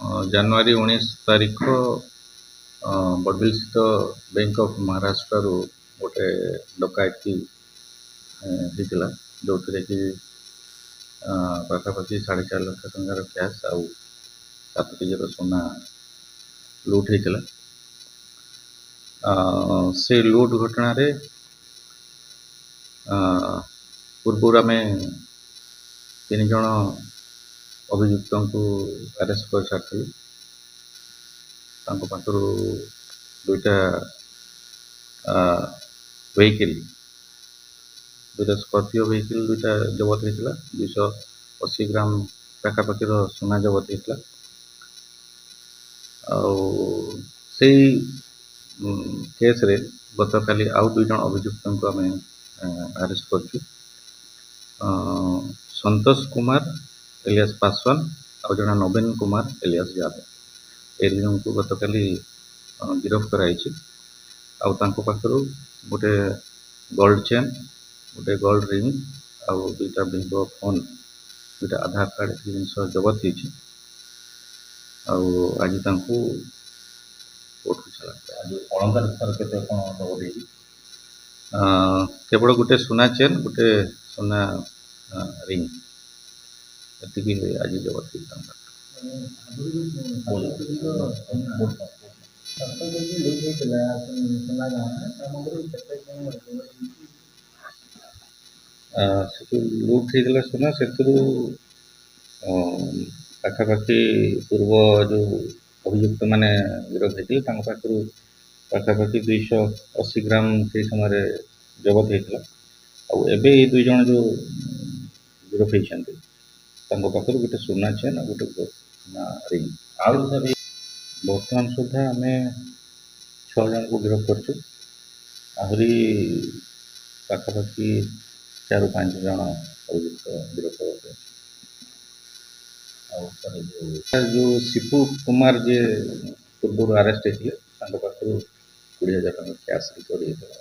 ଜାନୁଆରୀ 19 ତାରିଖ ବଡ଼ବିଲ ସ୍ଥିତ bank of ମହାରାଷ୍ଟ୍ରରୁ ଗୋଟେ ଡକାୟତି ହେଇଥିଲା, ଯେଉଁଥିରେ କି ପାଖାପାଖି 4.5 ଲକ୍ଷ ଟଙ୍କାର କ୍ୟାସ୍ ଆଉ 7 କେଜିର ସୁନା ଲୁଟ୍ ହେଇଥିଲା। ସେ ଲୁଟ୍ ଘଟଣାରେ ପୂର୍ବରୁ ଆମେ 3 ଜଣ ଅଭିଯୁକ୍ତଙ୍କୁ ଆରେଷ୍ଟ କରିସାରିଥିଲୁ। ତାଙ୍କ ପାଖରୁ 2ଟା ଭେହିକିଲ୍, 2ଟା ସ୍କର୍ପିଓ ଭେହିକିଲ୍ 2ଟା ଜବତ ହେଇଥିଲା। 280 ଗ୍ରାମ ପାଖାପାଖିର ସୁନା ଜବତ ହେଇଥିଲା। ଆଉ ସେଇ କେସ୍ରେ ଗତକାଲି ଆଉ 2 ଜଣ ଅଭିଯୁକ୍ତଙ୍କୁ ଆମେ ଆରେଷ୍ଟ କରିଛୁ। ସନ୍ତୋଷ କୁମାର ଏଲିଆସ୍ ପାସୱାନ ଆଉ ଜଣେ ନବୀନ କୁମାର ଏଲିଆସ୍ ଯାଦବ, ଏ 2 ଜଣଙ୍କୁ ଗତକାଲି ଗିରଫ କରାଯାଇଛି। ଆଉ ତାଙ୍କ ପାଖରୁ ଗୋଟେ ଗୋଲ୍ଡ ଚେନ୍, ଗୋଟେ ଗୋଲ୍ଡ ରିଙ୍ଗ ଆଉ 2ଟା ଭିଭୋ ଫୋନ୍, 2ଟା ଆଧାର କାର୍ଡ଼ ଏ ଜିନିଷ ଜବତ ହେଇଛି। ଆଉ ଆଜି ତାଙ୍କୁ କୋର୍ଟକୁ ଛଡ଼ା ଆଜି ଅଳଙ୍କାର କେତେ କ'ଣ ଜବତ ହେଇଛି? କେବଳ ଗୋଟେ ସୁନା ଚେନ୍, ଗୋଟେ ସୁନା ରିଙ୍ଗ, ଏତିକି ଆଜି ଜବତ ହେଇଛି ତାଙ୍କ ପାଖରୁ। ସେଠୁ ଲୁଟ୍ ହେଇଥିଲା ସୁନା, ସେଥିରୁ ପାଖାପାଖି ପୂର୍ବ ଯେଉଁ ଅଭିଯୁକ୍ତ ମାନେ ଗିରଫ ହେଇଥିଲେ ତାଙ୍କ ପାଖରୁ ପାଖାପାଖି 280 ଗ୍ରାମ ସେଇ ସମୟରେ ଜବତ ହେଇଥିଲା। ଆଉ ଏବେ ଏଇ 2 ଜଣ ଯେଉଁ ଗିରଫ ହେଇଛନ୍ତି ତାଙ୍କ ପାଖରୁ ଗୋଟେ ସୁନା ଚେନ୍ ଆଉ ଗୋଟେ ସୁନା ରିଙ୍ଗ। ଆଉ ବର୍ତ୍ତମାନ ସୁଦ୍ଧା ଆମେ 6 ଜଣଙ୍କୁ ଗିରଫ କରିଛୁ। ଆହୁରି ପାଖାପାଖି 4-5 ଜଣ ଅଭିଯୁକ୍ତ ଗିରଫ ହେବେ। ଆଉ ଯେଉଁ ଶିବୁ କୁମାର ଯିଏ ପୂର୍ବରୁ ଆରେଷ୍ଟ ହେଇଥିଲେ ତାଙ୍କ ପାଖରୁ 20,000 ଟଙ୍କା କ୍ୟାସ୍ ରିକଭରି ହେଇଥିଲା।